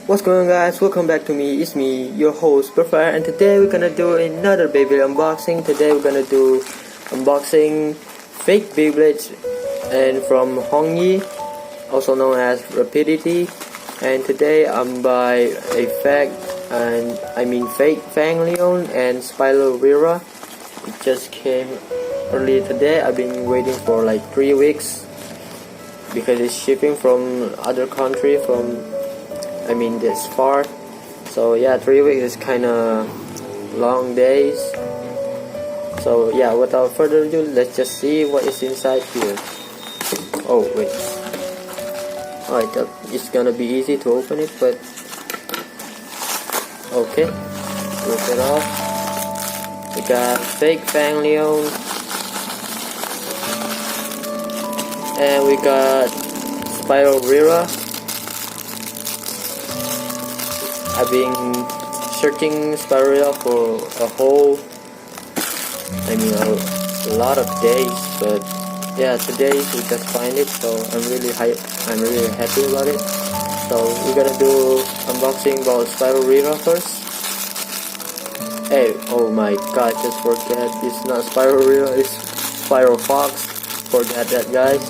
What's going on, guys? Welcome back to me. It's me, your host Perfire, and today we're gonna do another Beyblade unboxing. Today we're gonna do unboxing fake Beyblades and from Hongyi, also known as Rapidity. And today I'm by a fake Fang Leon and Spiral Lyra. It just came earlier today. I've been waiting for like 3 weeks because it's shipping from other country this far. So yeah, 3 weeks is kinda long days. So yeah, without further ado, let's just see what is inside here. Oh wait, I thought it's gonna be easy to open it, but okay, rip it off. We got fake Fang Leon, and we got Spiral Lyra. I've been searching Spiral for a lot of days, but yeah, today we just find it, so I'm really happy about it. So we're gonna do unboxing about Spiral Lyra first. Hey, oh my god, just forget, it's not Spiral Lyra, it's Spiral Fox. Forget that, guys.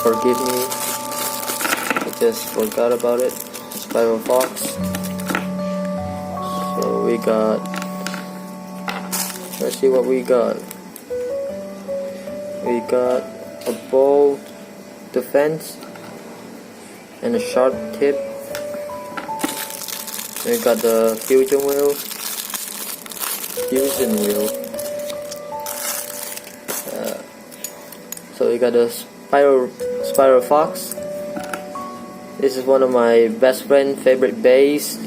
Forgive me, I just forgot about it. Spiral Fox. So we got, let's see what we got. We got a ball defense and a sharp tip. We got the fusion wheel. So we got the Spiral Fox. This is one of my best friend's favorite bass.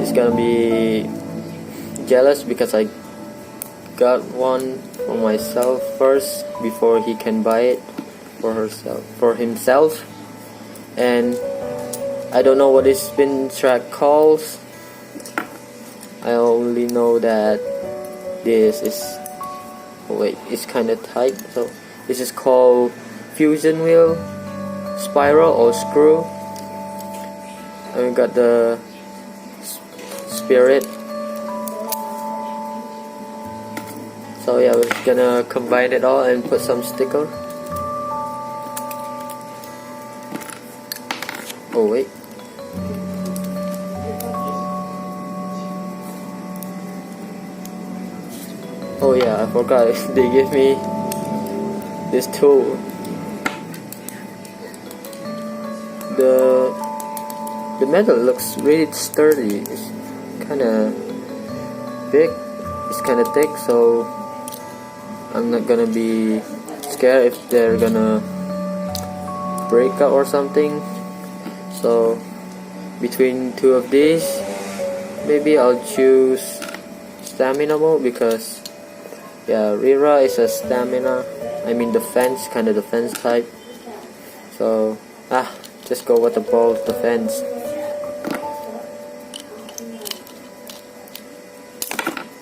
He's gonna be jealous because I got one for myself first before he can buy it for himself. And I don't know what this spin track calls. I only know that this is, oh wait, it's kinda tight. So this is called fusion wheel, spiral or screw. And we got the spirit. So yeah, we're gonna combine it all and put some sticker. Oh wait, oh yeah, I forgot they gave me this tool. The metal looks really sturdy. It's kinda big, it's kinda thick, so I'm not gonna be scared if they're gonna break up or something. So between two of these, maybe I'll choose stamina mode, because yeah, Lyra is a stamina, defense, kinda defense type. So just go with the ball defense.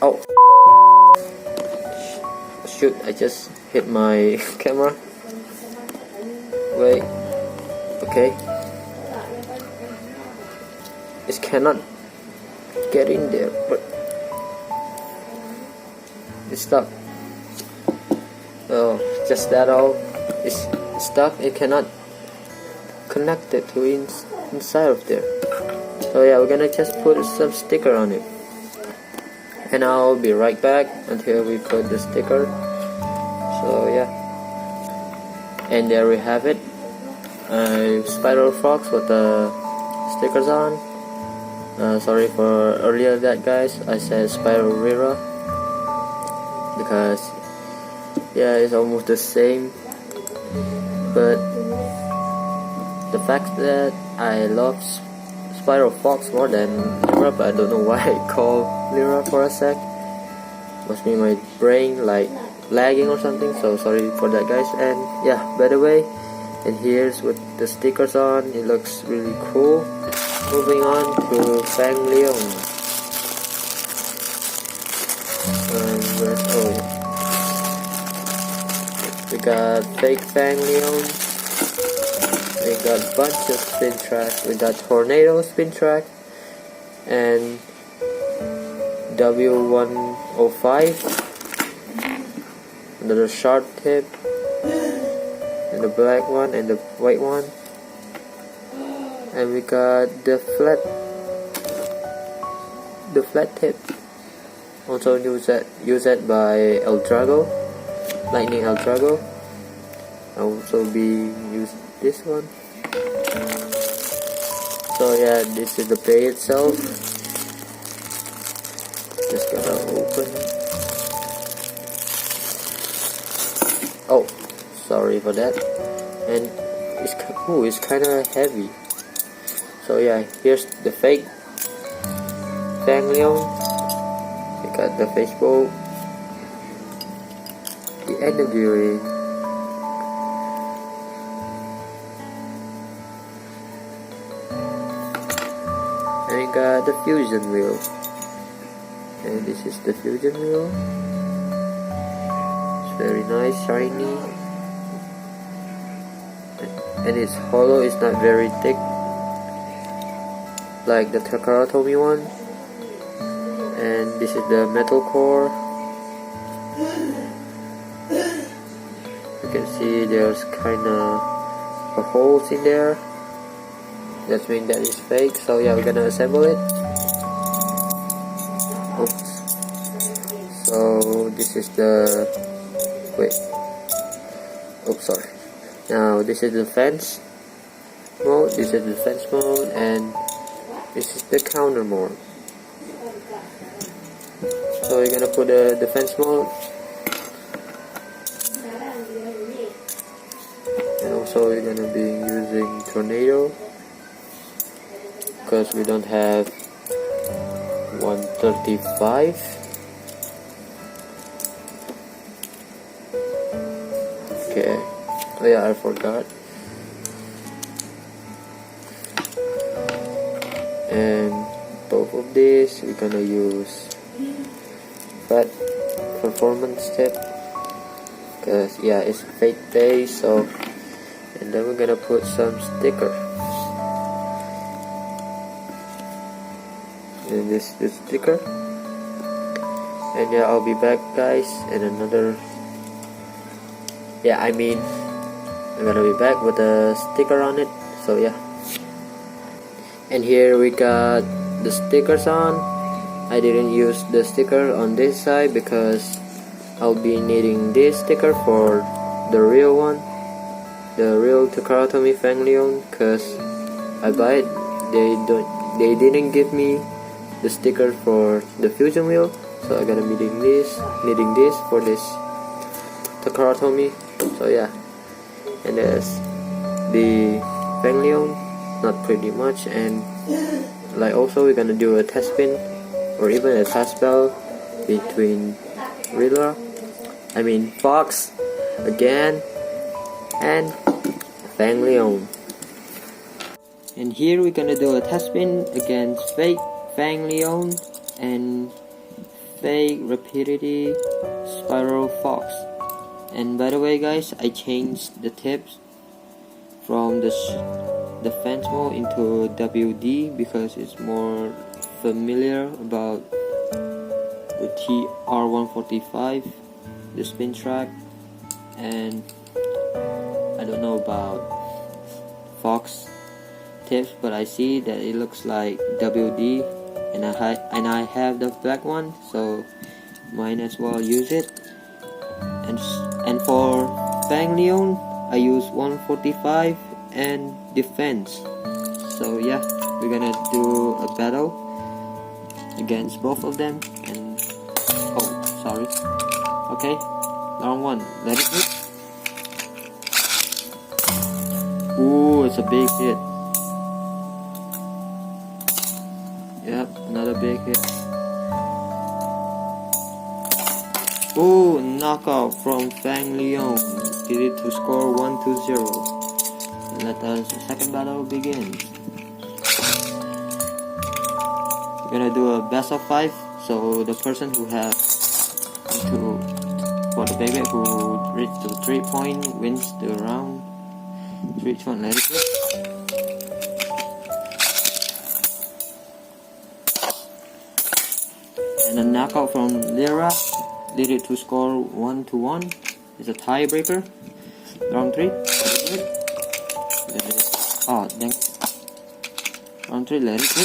Oh shoot, I just hit my camera. Wait, okay, it cannot get in there, but it's stuck. Oh, just that all, it's stuck. It cannot connect it to inside of there. So yeah, we're gonna just put some sticker on it, and I'll be right back until we put the sticker. So yeah, and there we have it, Spiral Fox with the stickers on. Sorry for earlier that, guys, I said Spiral Lyra, because yeah, it's almost the same, but the fact that I love Spiral Fox more than Lyra, but I don't know why I call Lyra for a sec. Must be my brain like lagging or something, so sorry for that, guys. And yeah, by the way, and here's with the stickers on, it looks really cool. Moving on to Fang Leon. We got fake Fang Leon. We got a bunch of spin track. We got tornado spin track and W105, another sharp tip, and the black one and the white one, and we got the flat tip. Also used by El Drago, Lightning El Drago. I'll also be used this one. So yeah, this is the bay itself. Just gotta open. Oh, sorry for that. And it's kind of heavy. So yeah, here's the fake Fang Leon. We got the Facebook, the energy ring, and we got the fusion wheel. And this is the fusion wheel. It's very nice, shiny, and it's hollow. It's not very thick like the Takaratomi one. And this is the metal core. You can see there's kinda a holes in there. That means that is fake. So yeah, we're gonna assemble it. Oops. So this is the sorry. Now this is the fence mode. This is the fence mode, and this is the counter mode. So we're gonna put the defense mode, and also we're gonna be using tornado because we don't have 135. Okay. Oh yeah, I forgot. And both of these we're gonna use fat performance tip because yeah, it's fake base. So, and then we're gonna put some sticker, and this is the sticker. And yeah, I'll be back guys in another, I'm gonna be back with a sticker on it. So yeah, and here we got the stickers on. I didn't use the sticker on this side because I'll be needing this sticker for the real one, the real Takaratomi Fang Leon, because I buy it. They didn't give me the sticker for the fusion wheel, so I gotta needing this for this Takaratomi. So yeah, and there's the Fang Leon, not pretty much. And like also we're gonna do a test spin or even a test spell between Fox again and Fang Leon. And here we're gonna do a test spin against fake Fang Leon and fake Rapidity Spiral Fox. And by the way guys, I changed the tips from the fence mode into WD because it's more familiar about the TR145, the spin track, and I don't know about Fox tips, but I see that it looks like WD, and I have the black one, so might as well use it. And for Fang Leon, I use 145 and defense. So yeah, we're gonna do a battle against both of them. And oh, sorry. Okay, wrong one. Let it hit. Ooh, it's a big hit. Yep, another big hit. Ooh, knockout from Fang Leon. Did it to score 1-0. Let the second battle begin. We're gonna do a best of 5. So the person who has for the baby who reaches the 3 point wins the round. 3-2-1, let it go. And a knockout from Lyra, lead it to score 1-1. It's a tiebreaker. Round 3, let it go. Oh, dang. Round 3, let it go.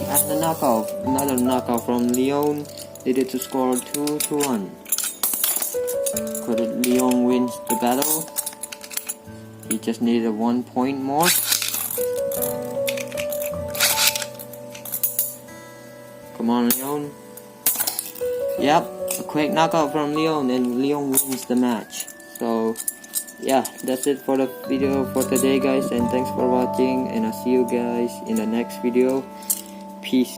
And the knockout, another knockout from Leon, needed to score 2-1. Could Leon wins the battle? He just needed 1 point more. Come on, Leon. Yep, a quick knockout from Leon, and Leon wins the match. So yeah, that's it for the video for today, guys, and thanks for watching, and I'll see you guys in the next video. Peace.